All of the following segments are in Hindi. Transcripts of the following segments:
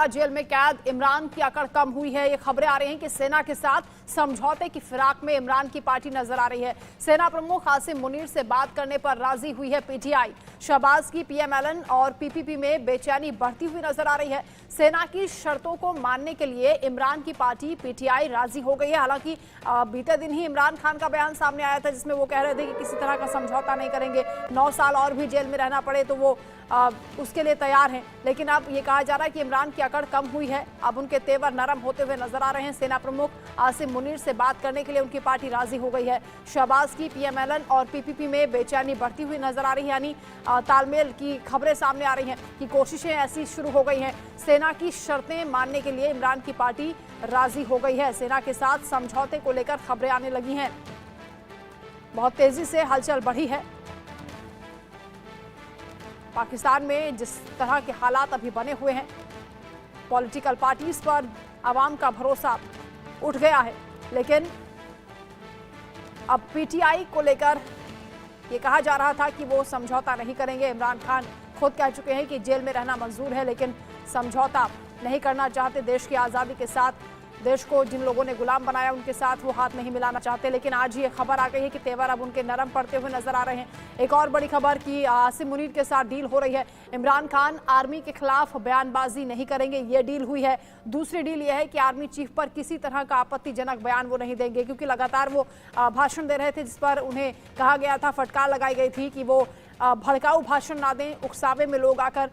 जेल में कैद इमरान की अकड़ कम हुई है। ये खबरें आ रही हैं कि सेना के साथ समझौते की फिराक में इमरान की पार्टी नजर आ रही है। सेना प्रमुख आसिम मुनीर से बात करने पर राजी हुई है पीटीआई। शहबाज की पीएमएलएन और पीपीपी में बेचैनी बढ़ती हुई नजर आ रही है। सेना की शर्तों को मानने के लिए इमरान की पार्टी पीटीआई राजी हो गई है। हालांकि बीते दिन ही इमरान खान का बयान सामने आया था जिसमें वो कह रहे थे कि किसी तरह का समझौता नहीं करेंगे, 9 साल और भी जेल में रहना पड़े तो वो उसके लिए तैयार हैं। लेकिन अब ये कहा जा रहा है कि इमरान की अकड़ कम हुई है, अब उनके तेवर नरम होते हुए नजर आ रहे हैं। सेना प्रमुख आसिम मुनीर से बात करने के लिए उनकी पार्टी राजी हो गई है। शहबाज की पीएमएलएन और पीपीपी में बेचैनी बढ़ती हुई नजर आ रही है, यानी तालमेल की खबरें सामने आ रही हैं कि कोशिशें ऐसी शुरू हो गई हैं। सेना की शर्तें मानने के लिए इमरान की पार्टी राजी हो गई है। सेना के साथ समझौते को लेकर खबरें आने लगी हैं, बहुत तेजी से हलचल बढ़ी है। पाकिस्तान में जिस तरह के हालात अभी बने हुए हैं, पॉलिटिकल पार्टीज पर आवाम का भरोसा उठ गया है। लेकिन अब पीटीआई को लेकर ये कहा जा रहा था कि वो समझौता नहीं करेंगे। इमरान खान खुद कह चुके हैं कि जेल में रहना मंजूर है, लेकिन समझौता नहीं करना चाहते। देश की आज़ादी के साथ, देश को जिन लोगों ने गुलाम बनाया उनके साथ वो हाथ नहीं मिलाना चाहते। लेकिन आज ये खबर आ गई है कि तेवर अब उनके नरम पड़ते हुए नजर आ रहे हैं। एक और बड़ी खबर कि आसिम मुनीर के साथ डील हो रही है। इमरान खान आर्मी के खिलाफ बयानबाजी नहीं करेंगे, ये डील हुई है। दूसरी डील ये है कि आर्मी चीफ पर किसी तरह का आपत्तिजनक बयान वो नहीं देंगे, क्योंकि लगातार वो भाषण दे रहे थे जिस पर उन्हें कहा गया था, फटकार लगाई गई थी कि वो भड़काऊ भाषण ना दें, उकसावे में लोग आकर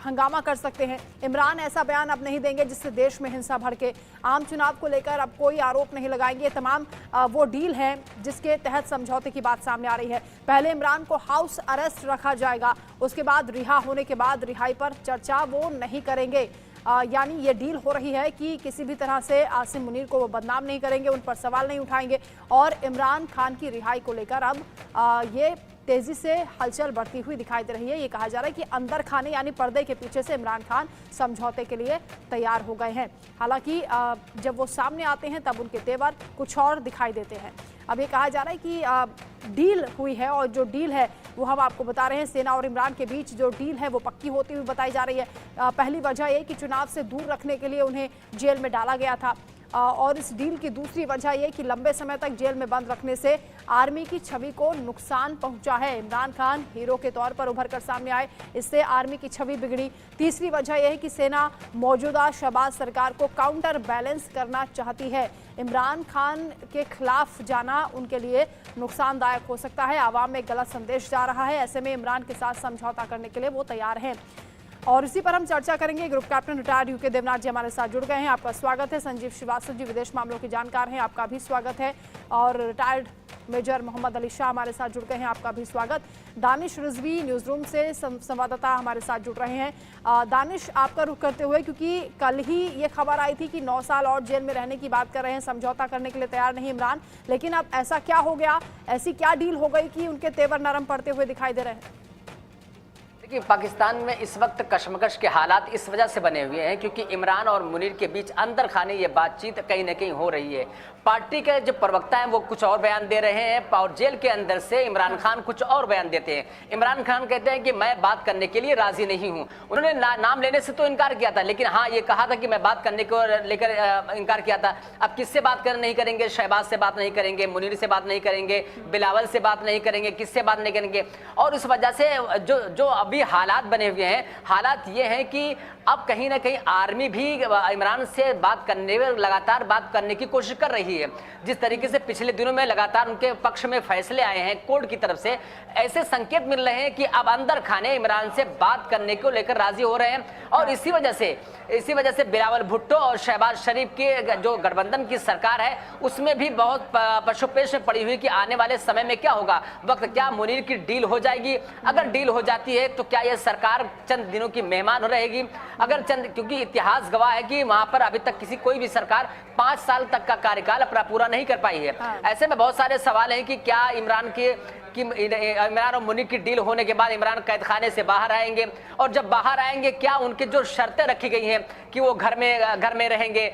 हंगामा कर सकते हैं। इमरान ऐसा बयान अब नहीं देंगे जिससे देश में हिंसा भड़के। आम चुनाव को लेकर अब कोई आरोप नहीं लगाएंगे। तमाम वो डील है जिसके तहत समझौते की बात सामने आ रही है। पहले इमरान को हाउस अरेस्ट रखा जाएगा, उसके बाद रिहा होने के बाद रिहाई पर चर्चा वो नहीं करेंगे। यानी ये डील हो रही है कि किसी भी तरह से आसिम मुनीर को वो बदनाम नहीं करेंगे, उन पर सवाल नहीं उठाएंगे। और इमरान खान की रिहाई को लेकर अब ये तेजी से हलचल बढ़ती हुई दिखाई दे रही है। ये कहा जा रहा है कि अंदर खाने यानी पर्दे के पीछे से इमरान खान समझौते के लिए तैयार हो गए हैं। हालांकि जब वो सामने आते हैं तब उनके तेवर कुछ और दिखाई देते हैं। अब ये कहा जा रहा है कि डील हुई है, और जो डील है वो हम आपको बता रहे हैं। सेना और इमरान के बीच जो डील है वो पक्की होती हुई बताई जा रही है। पहली वजह ये कि चुनाव से दूर रखने के लिए उन्हें जेल में डाला गया था, और इस डील की दूसरी वजह यह कि लंबे समय तक जेल में बंद रखने से आर्मी की छवि को नुकसान पहुंचा है। इमरान खान हीरो के तौर पर उभर कर सामने आए, इससे आर्मी की छवि बिगड़ी। तीसरी वजह यह है कि सेना मौजूदा शहबाज सरकार को काउंटर बैलेंस करना चाहती है। इमरान खान के खिलाफ जाना उनके लिए नुकसानदायक हो सकता है। आवाम में गलत संदेश जा रहा है, ऐसे में इमरान के साथ समझौता करने के लिए वो तैयार हैं। और इसी पर हम चर्चा करेंगे। Group captain retired UK Devnath ji हमारे साथ जुड़ गए हैं, आपका स्वागत है। संजीव श्रीवास्तव जी विदेश मामलों के जानकार हैं, आपका भी स्वागत है। और रिटायर्ड मेजर मोहम्मद अली शाह हमारे साथ जुड़ गए हैं, आपका भी स्वागत। दानिश रिजवी न्यूज़ रूम से संवाददाता हमारे साथ जुड़ रहे हैं। दानिश, आपका रुख करते हुए, क्योंकि कल ही ये खबर आई थी कि 9 साल और जेल में रहने की बात कर रहे हैं, समझौता करने के लिए तैयार नहीं इमरान, लेकिन अब ऐसा क्या हो गया, ऐसी क्या डील हो गई कि उनके तेवर नरम पड़ते हुए दिखाई दे रहे हैं? देखिए, पाकिस्तान में इस वक्त कशमकश के हालात इस वजह से बने हुए हैं क्योंकि इमरान और मुनीर के बीच अंदर खाने ये बातचीत कहीं ना कहीं हो रही है। पार्टी के जो प्रवक्ता हैं वो कुछ और बयान दे रहे हैं और जेल के अंदर से इमरान खान कुछ और बयान देते हैं। इमरान खान कहते हैं कि मैं बात करने के लिए राजी नहीं हूं। उन्होंने नाम लेने से तो इनकार किया था, लेकिन हाँ ये कहा था कि मैं बात करने को लेकर इनकार किया था। अब किससे बात नहीं करेंगे? शहबाज से बात नहीं करेंगे, मुनीर से बात नहीं करेंगे, बिलावल से बात नहीं करेंगे, किससे बात नहीं करेंगे? और इस वजह से जो अभी हालात बने हुए हैं, हालात ये हैं कि अब कहीं ना कहीं आर्मी भी इमरान से बात करने में लगातार बात करने की कोशिश कर रही है। जिस तरीके से पिछले दिनों में लगातार उनके पक्ष में फैसले आए हैं कोर्ट की तरफ से, ऐसे संकेत मिल रहे हैं कि अब अंदर खाने इमरान से बात करने को लेकर राजी हो रहे हैं। और इसी वजह से बिलावल भुट्टो और शहबाज शरीफ के जो गठबंधन की सरकार है उसमें भी बहुत पशुपेश में पड़ी हुई कि आने वाले समय में क्या होगा, वक्त क्या मुनीर की डील हो जाएगी? अगर डील हो जाती है तो क्या यह सरकार चंद दिनों की मेहमान रहेगी? क्योंकि इतिहास गवाह है कि वहां पर अभी तक कोई भी सरकार 5 साल तक का कार्यकाल अपना पूरा नहीं कर पाई है। ऐसे में बहुत सारे सवाल हैं कि क्या इमरान के कि इमरान और मुनीर की डील होने के बाद इमरान कैद खाने से बाहर आएंगे, और जब बाहर आएंगे क्या उनके जो शर्तें रखी गई हैं कि वो घर में रहेंगे,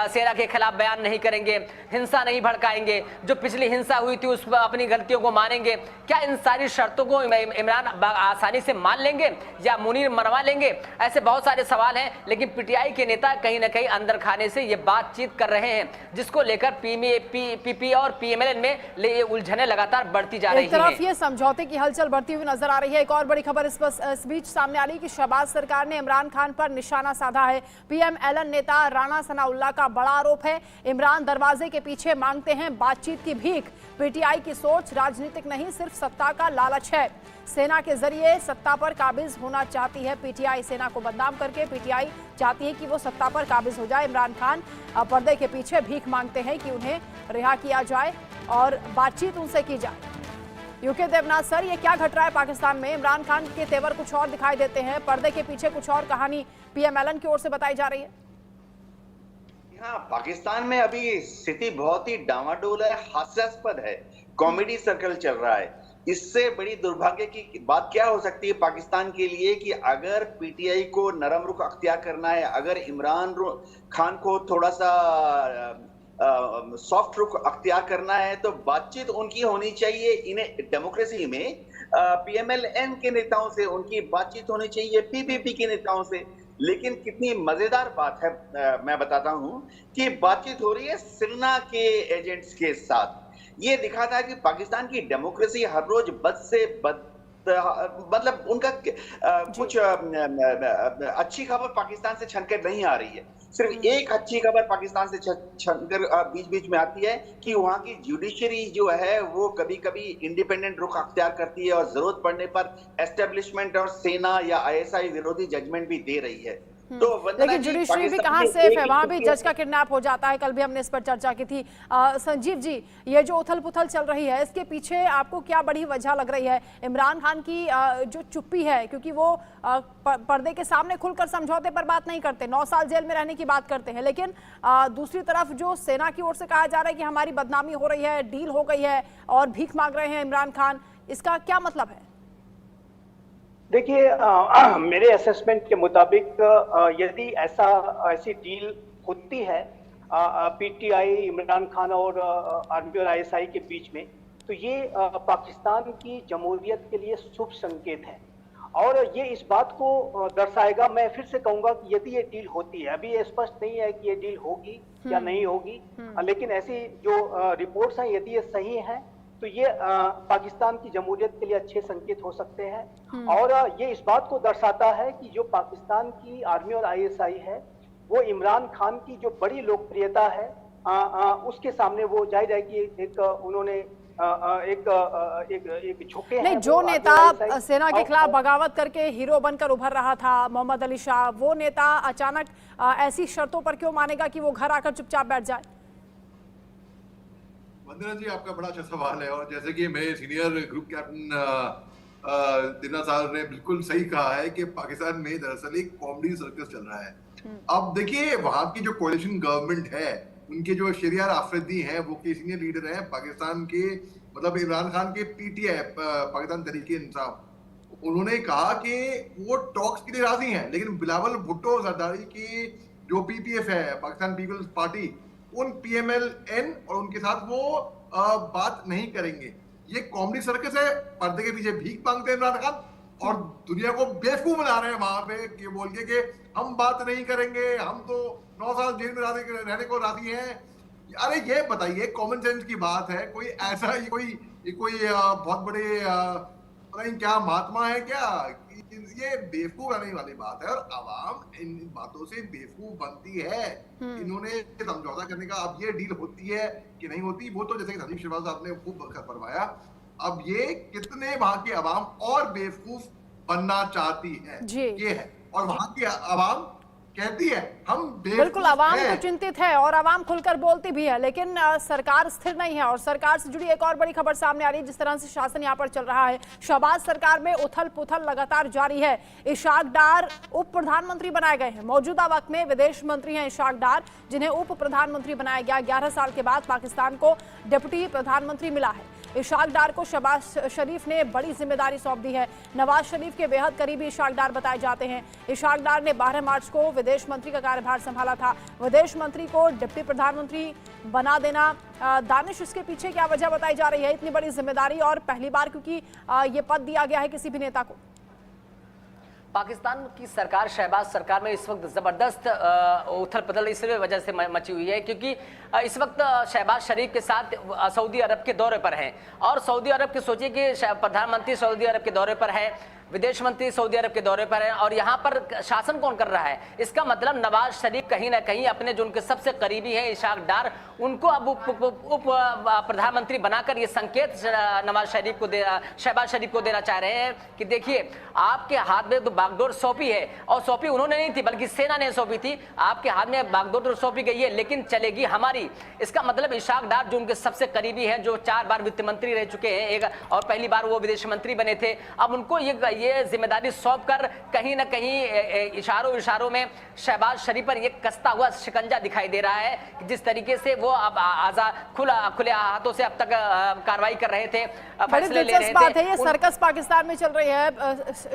सेना के खिलाफ बयान नहीं करेंगे, हिंसा नहीं भड़काएंगे, जो पिछली हिंसा हुई थी उस अपनी गलतियों को मानेंगे, क्या इन सारी शर्तों को इमरान आसानी से मान लेंगे या मुनीर मनवा लेंगे? ऐसे बहुत सारे सवाल हैं, लेकिन पीटीआई के नेता कहीं ना कहीं अंदर खाने से ये बातचीत कर रहे हैं, जिसको लेकर पीपी और पीएमएल में ये उलझने लगातार बढ़ती जा रही हैं। एक तरफ ये समझौते की हलचल बढ़ती हुई नजर आ रही है। एक और बड़ी खबर इस बीच सामने आ रही है कि शहबाज सरकार ने इमरान खान पर निशाना साधा है। पीएमएलएन नेता राणा सनाउल्लाह का बड़ा आरोप है, इमरान दरवाजे के पीछे मांगते हैं बातचीत की भीख। पीटीआई की सोच राजनीतिक नहीं, सिर्फ सत्ता का लालच है। सेना के जरिए सत्ता पर काबिज होना चाहती है पीटीआई। सेना को बदनाम करके पीटीआई चाहती है कि वो सत्ता पर काबिज हो जाए। इमरान खान पर्दे के पीछे भीख मांगते हैं कि उन्हें रिहा किया जाए और बातचीत उनसे की जाए। यूके देवनाथ सर, ये क्या घट रहा है पाकिस्तान में? इमरान खान के तेवर कुछ और दिखाई देते हैं, पर्दे के पीछे कुछ और कहानी पीएमएलएन की ओर से बताई जा रही है। हाँ, पाकिस्तान में अभी स्थिति बहुत ही डामाडोल है, हास्यास्पद है, कॉमेडी सर्कल चल रहा है। इससे बड़ी दुर्भाग्य की बात क्या हो सकती है पाकिस्तान के लिए कि अगर पीटीआई को नरम रुख अख्तियार करना है, अगर इमरान खान को थोड़ा सा सॉफ्ट रुख अख्तियार करना है, तो बातचीत उनकी होनी चाहिए। इन्हें डेमोक्रेसी में पीएमएलएन के नेताओं से उनकी बातचीत होनी चाहिए, पीपीपी के नेताओं से। लेकिन कितनी मजेदार बात है, मैं बताता हूं कि बातचीत हो रही है सिरना के एजेंट्स के साथ। ये दिखाता है कि पाकिस्तान की डेमोक्रेसी हर रोज बद से बद, मतलब उनका कुछ अच्छी खबर पाकिस्तान से छनकर नहीं आ रही है। सिर्फ एक अच्छी खबर पाकिस्तान से छनकर बीच बीच में आती है कि वहां की जुडिशरी जो है वो कभी कभी इंडिपेंडेंट रुख अख्तियार करती है और जरूरत पड़ने पर एस्टेब्लिशमेंट और सेना या आईएसआई विरोधी जजमेंट भी दे रही है। तो लेकिन जुडिशरी भी कहाँ सेफ है? वहां भी जज का किडनैप हो जाता है। कल भी हमने इस पर चर्चा की थी। संजीव जी, ये जो उथल पुथल चल रही है, इसके पीछे आपको क्या बड़ी वजह लग रही है? इमरान खान की जो चुप्पी है, क्योंकि वो पर्दे के सामने खुलकर समझौते पर बात नहीं करते, 9 साल जेल में रहने की बात करते हैं, लेकिन दूसरी तरफ जो सेना की ओर से कहा जा रहा है कि हमारी बदनामी हो रही है, डील हो गई है और भीख मांग रहे हैं इमरान खान, इसका क्या मतलब है? देखिए, मेरे असेसमेंट के मुताबिक यदि ऐसी डील होती है पीटीआई, इमरान खान और आर्मी और आईएसआई के बीच में, तो ये पाकिस्तान की जमहूरियत के लिए शुभ संकेत है और ये इस बात को दर्शाएगा। मैं फिर से कहूंगा कि यदि ये डील होती है, अभी ये स्पष्ट नहीं है कि ये डील होगी या नहीं होगी, लेकिन ऐसी जो रिपोर्ट्स हैं यदि ये सही हैं तो ये पाकिस्तान की जमहूरियत के लिए अच्छे संकेत हो सकते हैं। और ये इस बात को दर्शाता है कि जो पाकिस्तान की आर्मी और आईएसआई है वो इमरान खान की जो बड़ी लोकप्रियता है उसके सामने वो जाहिर है कि एक उन्होंने एक झुके नहीं। जो नेता सेना के खिलाफ बगावत करके हीरो बनकर उभर रहा था, मोहम्मद अली शाह, वो नेता अचानक ऐसी शर्तों पर क्यों मानेगा कि वो घर आकर चुपचाप बैठ जाए? वंदना जी, आपका बड़ा अच्छा सवाल है और जैसे कि मेरे सीनियर ग्रुप कैप्टन दिना साहब ने बिल्कुल सही कहा है कि पाकिस्तान में दरअसल एक कॉमेडी सर्कस चल रहा है। अब देखिए, वहां की जो कोalition गवर्नमेंट है, उनके जो शरियार आफरीदी हैं, वो के सीनियर लीडर हैं पाकिस्तान के, मतलब इमरान खान के पीटीआई, पाकिस्तान तहरीक इंसाफ, उन्होंने कहा कि वो टॉक्स के लिए राजी हैं, लेकिन बिलावल भुट्टो जरदारी की जो पीपीएफ है, पाकिस्तान पीपल्स पार्टी, उन पीएमएलएन और उनके साथ वो बात नहीं करेंगे। ये कॉमेडी सर्कस है, पर्दे के पीछे भीख मांगते हैं इमरान खान और दुनिया को बेवकूफ बना रहे हैं वहां पे कि बोल के हम बात नहीं करेंगे, हम तो 9 साल जेल में रहने को राजी हैं। अरे ये बताइए, कॉमन सेंस की बात है, कोई ऐसा कोई बहुत बड़े पता नहीं क्या महात्मा है क्या? ये बेवकूफ करने वाली बात है और आवाम इन बातों से बेवकूफ बनती है। इन्होंने समझौता करने का, अब ये डील होती है कि नहीं होती, वो तो जैसे संजीव श्रीवास्तव साहब ने खूब फरमाया, अब ये कितने वहां की आवाम और बेवकूफ बनना चाहती है, ये है। और वहां की आवाम कहती है हम बिल्कुल, आवाम तो चिंतित है और आवाम खुलकर बोलती भी है, लेकिन सरकार स्थिर नहीं है। और सरकार से जुड़ी एक और बड़ी खबर सामने आ रही है, जिस तरह से शासन यहाँ पर चल रहा है, शहबाज सरकार में उथल पुथल लगातार जारी है। इशाक डार उप प्रधानमंत्री बनाए गए हैं। मौजूदा वक्त में विदेश मंत्री हैं इशाक डार, जिन्हें उप प्रधानमंत्री बनाया गया। 11 साल के बाद पाकिस्तान को डिप्टी प्रधानमंत्री मिला है। इशाक डार को शहबाज शरीफ ने बड़ी जिम्मेदारी सौंप दी है। नवाज शरीफ के बेहद करीबी इशाक डार बताए जाते हैं। इशाक डार ने 12 मार्च को विदेश मंत्री का कार्यभार संभाला था। विदेश मंत्री को डिप्टी प्रधानमंत्री बना देना, दानिश इसके पीछे क्या वजह बताई जा रही है? इतनी बड़ी जिम्मेदारी और पहली बार क्योंकि ये पद दिया गया है किसी भी नेता को। पाकिस्तान की सरकार, शहबाज सरकार में इस वक्त जबरदस्त उथल पुथल इस वजह से मची हुई है क्योंकि इस वक्त शहबाज शरीफ के साथ सऊदी अरब के दौरे पर हैं और सऊदी अरब के सोचिए कि प्रधानमंत्री सऊदी अरब के दौरे पर है, विदेश मंत्री सऊदी अरब के दौरे पर है और यहाँ पर शासन कौन कर रहा है? इसका मतलब नवाज शरीफ कहीं ना कहीं अपने जो उनके सबसे करीबी हैं इशाक डार, उनको अब उप प्रधानमंत्री बनाकर ये संकेत नवाज शरीफ को शहबाज शरीफ को देना चाह रहे हैं कि देखिए आपके हाथ में तो बागडोर सौंपी है और सौंपी उन्होंने नहीं थी बल्कि सेना ने सौंपी थी, आपके हाथ में बागडोर सौंपी गई है लेकिन चलेगी हमारी। इसका मतलब इशाक डार जो उनके सबसे करीबी हैं, जो 4 बार वित्त मंत्री रह चुके हैं एक और पहली बार वो विदेश मंत्री बने थे, अब उनको ये जिम्मेदारी सौंप कर कहीं ना कहीं इशारों में शहबाज शरीफ पर ये कसता हुआ शिकंजा दिखाई दे रहा है। जिस तरीके से वो अब आजाद खुले हाथों से अब तक कार्रवाई कर रहे थे, फैसले ले रहे थे। बात है ये सर्कस पाकिस्तान में चल रही है,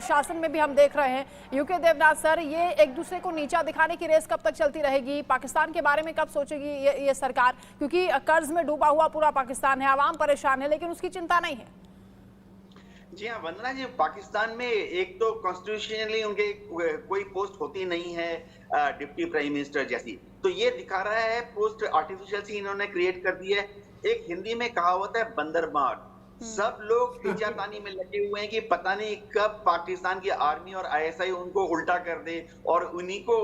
शासन में भी हम देख रहे हैं। यूके देवनाथ सर, ये एक दूसरे को नीचा दिखाने की रेस कब तक चलती रहेगी? पाकिस्तान के बारे में कब सोचेगी ये सरकार? क्योंकि कर्ज में डूबा हुआ पूरा पाकिस्तान है, आवाम परेशान है लेकिन उसकी चिंता नहीं है। जी हाँ वंदना जी, पाकिस्तान में एक तो कॉन्स्टिट्यूशनली उनके कोई पोस्ट होती नहीं है डिप्टी प्राइम मिनिस्टर जैसी, तो ये दिखा रहा है पोस्ट आर्टिफिशियल सी इन्होंने क्रिएट कर दी है। एक हिंदी में कहावत है बंदर मार, सब लोग खींचातानी में लगे हुए हैं कि पता नहीं कब पाकिस्तान की आर्मी और आईएसआई उनको उल्टा कर दे और उन्हीं को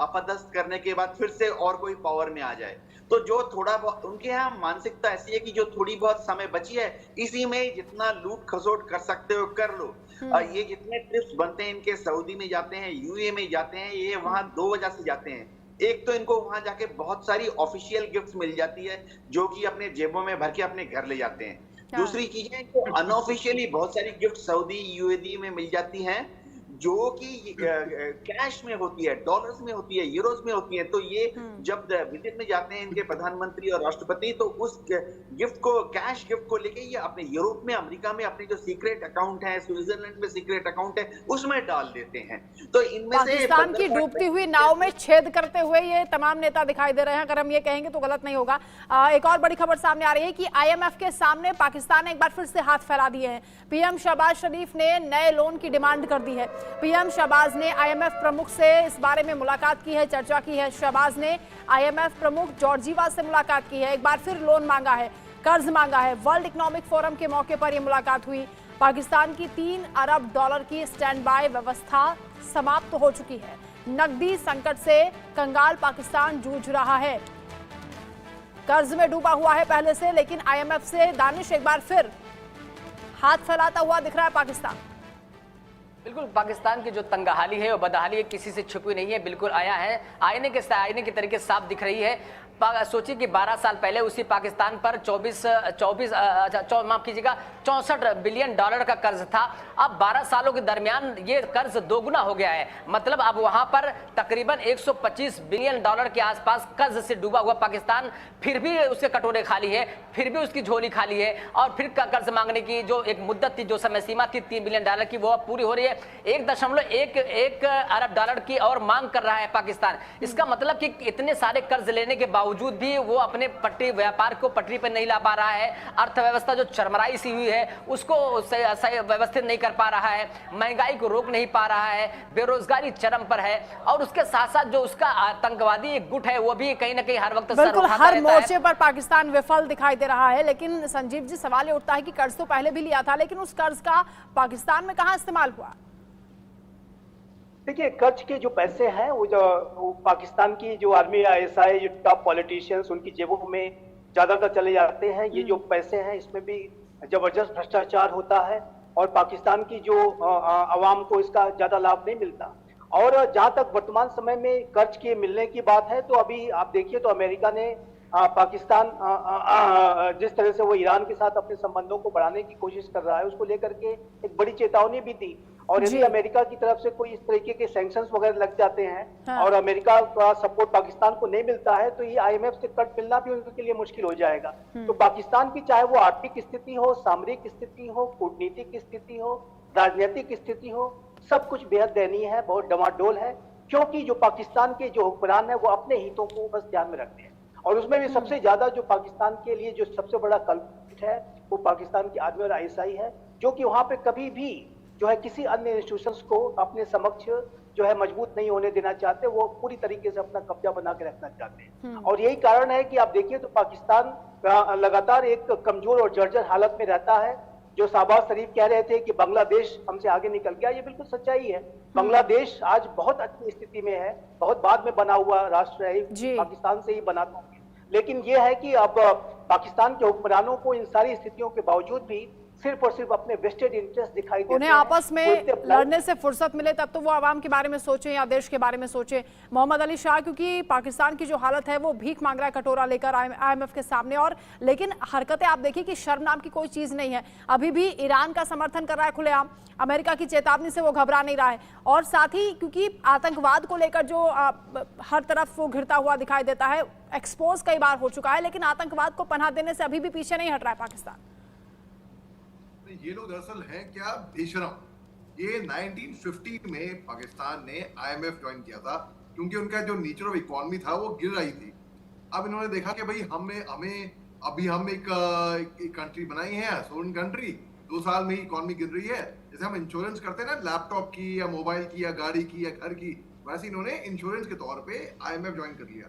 अपदस्थ करने के बाद फिर से और कोई पावर में आ जाए। तो जो थोड़ा बहुत उनके यहाँ मानसिकता ऐसी है कि जो थोड़ी बहुत समय बची है इसी में जितना लूट खसोट कर सकते हो कर लो। ये जितने ट्रिप्स बनते हैं इनके, सऊदी में जाते हैं, यूएई में जाते हैं, ये वहां 2 वजह से जाते हैं। एक तो इनको वहां जाके बहुत सारी ऑफिशियल गिफ्ट्स मिल जाती है जो कि अपने जेबों में भर के अपने घर ले जाते हैं। दूसरी चीज है कि अनऑफिशियली बहुत सारी गिफ्ट सऊदी यूएई में मिल जाती हैं जो कि कैश में होती है, डॉलर्स में होती है, यूरोज में होती है। तो ये जब विजिट में जाते हैं इनके प्रधानमंत्री और राष्ट्रपति तो उस गिफ्ट को, कैश गिफ्ट को लेके ये अपने यूरोप में, अमेरिका में अपने जो सीक्रेट अकाउंट है, स्विट्जरलैंड में सीक्रेट अकाउंट है उसमें डाल देते हैं। तो इनमें से पाकिस्तान की डूबती हुई नाव में छेद करते हुए ये तमाम नेता दिखाई दे रहे हैं, अगर हम ये कहेंगे तो गलत नहीं होगा। एक और बड़ी खबर सामने आ रही है कि आईएमएफ के सामने पाकिस्तान ने एक बार फिर से हाथ फैला दिए हैं। पीएम शहबाज शरीफ ने नए लोन की डिमांड कर दी है। पीएम शहबाज ने आईएमएफ प्रमुख से इस बारे में मुलाकात की है, चर्चा की है। शहबाज ने आईएमएफ प्रमुख जॉर्जिवा से मुलाकात की है, एक बार फिर लोन मांगा है, कर्ज मांगा है। वर्ल्ड इकोनॉमिक फोरम के मौके पर यह मुलाकात हुई। पाकिस्तान की $3 अरब की स्टैंड बाय व्यवस्था समाप्त हो चुकी है। नकदी संकट से कंगाल पाकिस्तान जूझ रहा है, कर्ज में डूबा हुआ है पहले से, लेकिन आईएमएफ से दानिश एक बार फिर हाथ फैलाता हुआ दिख रहा है पाकिस्तान। बिल्कुल, पाकिस्तान की जो तंगहाली है वो बदहाली है, किसी से छुपी नहीं है, बिल्कुल आया है, आईने के तरीके साफ दिख रही है। सोचिए कि 12 साल पहले उसी पाकिस्तान पर 64 बिलियन डॉलर का कर्ज था। अब 12 सालों के दरमियान ये कर्ज दोगुना हो गया है। मतलब अब वहां पर तकरीबन 125 बिलियन डॉलर के आसपास कर्ज से डूबा हुआ पाकिस्तान फिर भी उसके कटोरे खाली है, फिर भी उसकी झोली खाली है और फिर कर्ज मांगने की जो एक मुद्दत थी, जो समय सीमा थी $3 बिलियन की, वो अब पूरी हो रही है। 1.1 अरब डॉलर की और मांग कर रहा है पाकिस्तान। इसका मतलब कि इतने सारे कर्ज लेने के बावजूद भी वो अपने व्यापार को पटरी पर नहीं ला पा रहा है। अर्थव्यवस्था जो चरमराई सी हुई है उसको सही व्यवस्थित नहीं कर पा रहा है, महंगाई को रोक नहीं पा रहा है, बेरोजगारी चरम पर है और उसके साथ साथ जो उसका आतंकवादी एक गुट है वो भी कहीं ना कहीं हर वक्त बिल्कुल हर मोर्चे पर पाकिस्तान विफल दिखाई दे रहा है। लेकिन संजीव जी, सवाल ये उठता है कि कर्ज तो पहले भी लिया था, लेकिन उस कर्ज का पाकिस्तान में कहां इस्तेमाल हुआ? देखिए, कर्ज के जो पैसे हैं वो पाकिस्तान की जो आर्मी, आईएसआई, जो टॉप पॉलिटिशियंस, उनकी जेबों में ज्यादातर चले जाते हैं। ये जो पैसे हैं इसमें भी जबरदस्त भ्रष्टाचार होता है और पाकिस्तान की जो आवाम को इसका ज्यादा लाभ नहीं मिलता। और जहां तक वर्तमान समय में कर्ज के मिलने की बात है तो अभी आप देखिए तो अमेरिका ने पाकिस्तान जिस तरह से वो ईरान के साथ अपने संबंधों को बढ़ाने की कोशिश कर रहा है उसको लेकर के एक बड़ी चेतावनी भी दी। और जी। यदि अमेरिका की तरफ से कोई इस तरीके के सैंक्शंस वगैरह लग जाते हैं हाँ। और अमेरिका का सपोर्ट पाकिस्तान को नहीं मिलता है तो ये आईएमएफ से कट मिलना भी उनके लिए मुश्किल हो जाएगा। तो पाकिस्तान की चाहे वो आर्थिक स्थिति हो, सामरिक स्थिति हो, कूटनीतिक स्थिति हो, राजनीतिक स्थिति हो, सब कुछ बेहद दयनीय है, बहुत डमाडोल है, क्योंकि जो पाकिस्तान के जो हुक्मरान है वो अपने हितों को बस ध्यान में रखते हैं। और उसमें भी सबसे ज्यादा जो पाकिस्तान के लिए जो सबसे बड़ा कल्प्रिट है वो पाकिस्तान की आर्मी और आईएसआई है, जो कि वहां पे कभी भी जो है किसी अन्य इंस्टीट्यूशंस को अपने समक्ष जो है मजबूत नहीं होने देना चाहते, वो पूरी तरीके से अपना कब्जा बना के रखना चाहते हैं। और यही कारण है कि आप देखिए तो पाकिस्तान लगातार एक कमजोर और जर्जर हालत में रहता है। जो शहबाज शरीफ कह रहे थे कि बांग्लादेश हमसे आगे निकल गया, ये बिल्कुल सच्चाई है। बांग्लादेश आज बहुत अच्छी स्थिति में है, बहुत बाद में बना हुआ राष्ट्र है, पाकिस्तान से ही बना था। लेकिन ये है कि अब पाकिस्तान के हुक्मरानों को इन सारी स्थितियों के बावजूद भी सिर्फ और सिर्फ अपने वेस्टेड इंटरेस्ट दिखाई देते हैं। उन्हें आपस में लड़ने से फुर्सत मिले तब तो वो आवाम के बारे में सोचें या देश के बारे में सोचें। मोहम्मद अली शाह, क्योंकि पाकिस्तान की जो हालत है वो भीख मांग रहा है कटोरा लेकर आईएमएफ के सामने, और लेकिन हरकतें आप देखिए कि शर्म नाम की कोई चीज नहीं है। अभी भी ईरान का समर्थन कर रहा है खुलेआम, अमेरिका की चेतावनी से वो घबरा नहीं रहा है, और साथ ही क्योंकि आतंकवाद को लेकर जो हर तरफ वो घिरता हुआ दिखाई देता है, एक्सपोज कई बार हो चुका है, लेकिन आतंकवाद को पनाह देने से अभी भी पीछे नहीं हट रहा है पाकिस्तान। ये लोग दरअसल हैं क्या, बेशरम। ये 1950 में पाकिस्तान ने आईएमएफ ज्वाइन किया था क्योंकि उनका जो नेचर ऑफ इकोनॉमी था वो गिर रही थी। अब इन्होंने देखा कि भाई हम एक कंट्री बनाई है, सोन कंट्री, 2 साल में ही इकोनॉमी गिर रही है। जैसे हम इंश्योरेंस करते हैं ना लैपटॉप की या मोबाइल की या गाड़ी की या घर की, वैसे इन्होंने इंश्योरेंस के तौर पे आईएमएफ ज्वाइन कर लिया।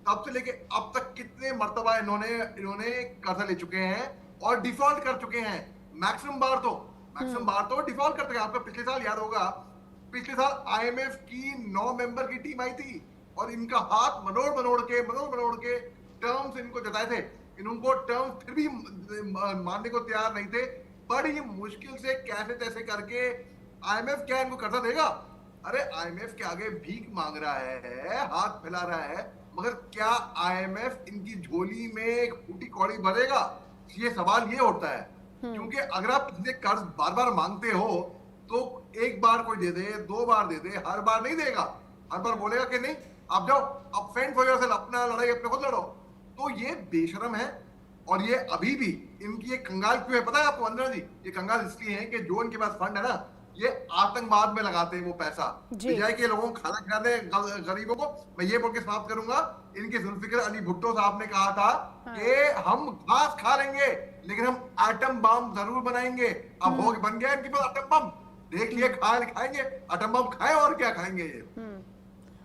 तब से लेके अब तक कितने मर्तबा इन्होंने कर्जा ले चुके हैं और डिफॉल्ट कर चुके हैं। मैक्सिमम बार तो डिफॉल्ट करते हैं। आपको पिछले साल याद होगा, पिछले साल आईएमएफ की 9 मेंबर की टीम आई थी और इनका हाथ मरोड़ के टर्म्स इनको जताए थे। इनको टर्म्स फिर भी मानने को तैयार नहीं थे। बड़ी मुश्किल से कैसे तैसे करके आईएमएफ क्या इनको कर्जा देगा? अरे आईएमएफ के आगे भीख मांग रहा है, हाथ फैला रहा है, मगर क्या आईएमएफ इनकी झोली में एक फूटी कौड़ी भरेगा? ये सवाल ये होता है, क्योंकि अगर आप इतने कर्ज बार बार मांगते हो तो एक बार कोई दे दे, 2 बार दे दे, हर बार नहीं देगा। हर बार बोलेगा कि नहीं आप जाओ, अब फेंड फॉर योरसेल्फ, अपना लड़ाई अपने खुद लड़ो। तो ये बेशरम है और ये अभी भी इनकी ये कंगाल क्यों है पता है आपको वंदना जी? ये कंगाल इसलिए है कि जो इनके पास फंड है ना, ये आतंकवाद में लगाते हैं वो पैसा, बजाय के लोगों को खाना खिलाते हैं गरीबों को। मैं ये बोल के समाप्त करूंगा, इनके जुल्फिकर अली भुट्टो साहब ने कहा था कि हम घास खा लेंगे लेकिन हम एटम बम जरूर बनाएंगे। अब हो बन गया इनके पास एटम बम, देख लिए खाएंगे एटम बम, खाए और क्या खाएंगे ये।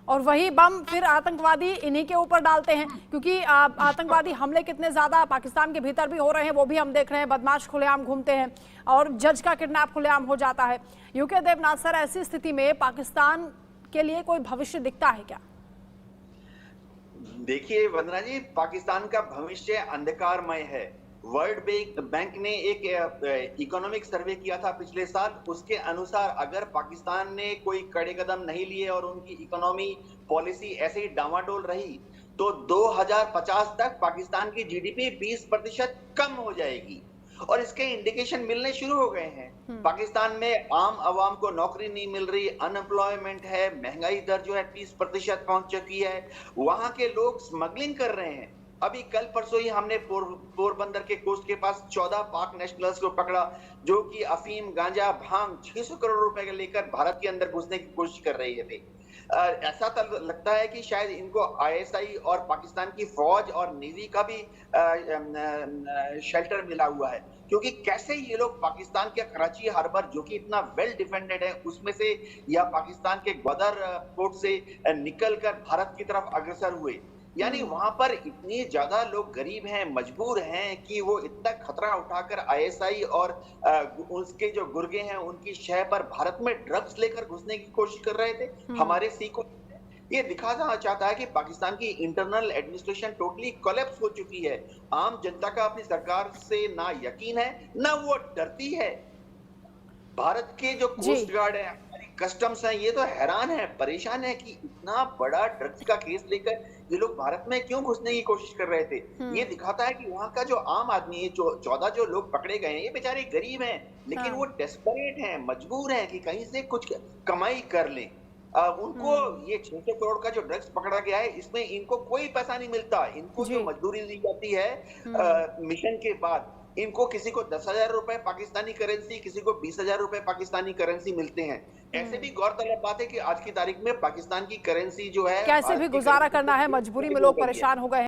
और वही बम फिर आतंकवादी इन्हीं के ऊपर डालते हैं, क्योंकि आतंकवादी हमले कितने ज्यादा पाकिस्तान के भीतर भी हो रहे हैं वो भी हम देख रहे हैं। बदमाश खुलेआम घूमते हैं और जज का किडनैप खुलेआम हो जाता है। यूके देवनाथ सर, ऐसी स्थिति में पाकिस्तान के लिए कोई भविष्य दिखता है क्या? देखिए वंदना जी, पाकिस्तान का भविष्य अंधकारमय है। वर्ल्ड बैंक ने एक इकोनॉमिक सर्वे किया था पिछले साल, उसके अनुसार अगर पाकिस्तान ने कोई कड़े कदम नहीं लिए और उनकी इकोनॉमी पॉलिसी ऐसे ही डामाडोल रही तो 2050 तक पाकिस्तान की जीडीपी 20% कम हो जाएगी। और इसके इंडिकेशन मिलने शुरू हो गए हैं। पाकिस्तान में आम आवाम को नौकरी नहीं मिल रही, अनएम्प्लॉयमेंट है, महंगाई दर जो है 30% पहुंच चुकी है। वहां के लोग स्मगलिंग कर रहे हैं। अभी कल परसों ही हमने पोरबंदर के कोस्ट के पास 14 पाक नेशनल्स को पकड़ा जो कि अफीम, गांजा, भांग 600 करोड़ रुपए के लेकर भारत के अंदर घुसने की कोशिश कर रहे थे। ऐसा तो लगता है कि शायद इनको आईएसआई और पाकिस्तान की फौज और नेवी का भी शेल्टर मिला हुआ है, क्योंकि कैसे ये लोग पाकिस्तान के कराची हार्बर जो कि इतना वेल डिफेंडेड है उसमें से या पाकिस्तान के ग्वादर पोर्ट से निकलकर भारत की तरफ अग्रसर हुए। यानी वहां पर इतनी ज्यादा लोग गरीब हैं, मजबूर हैं कि वो इतना खतरा उठाकर आईएसआई और उसके जो गुर्गे हैं उनकी शह पर भारत में ड्रग्स लेकर घुसने की कोशिश कर रहे थे। हमारे सी को ये दिखाना चाहता है कि पाकिस्तान की इंटरनल एडमिनिस्ट्रेशन टोटली कोलैप्स हो चुकी है। आम जनता का अपनी सरकार से ना यकीन है ना वो डरती है। भारत के जो कोस्ट गार्ड है, हमारी कस्टम्स हैं, ये तो हैरान है, परेशान है कि इतना बड़ा ड्रग्स का केस लेकर ये लोग भारत में क्यों घुसने की कोशिश कर रहे थे। ये दिखाता है कि वहाँ का जो आम आदमी है, जो 14 जो लोग पकड़े गए हैं, ये बेचारे गरीब हैं, लेकिन हाँ। वो डेस्परेट हैं, मजबूर हैं कि कहीं से कुछ कमाई कर लें। उनको ये 600 करोड़ का जो ड्रग्स पकड़ा गया है, इसमें इनको कोई पैसा नहीं मिलता। इनको जी। जो मजदूरी दी जाती है मिशन के बाद, इनको किसी को 10,000 रुपए पाकिस्तानी करेंसी, किसी को 20,000 रुपए पाकिस्तानी करेंसी मिलते हैं। ऐसे भी गौरतलब बात है कि आज की तारीख में पाकिस्तान की करेंसी जो है, कैसे आज भी की गुजारा करेंसी करना है, तो मजबूरी में हो लोग गई है। परेशान हो गए हैं।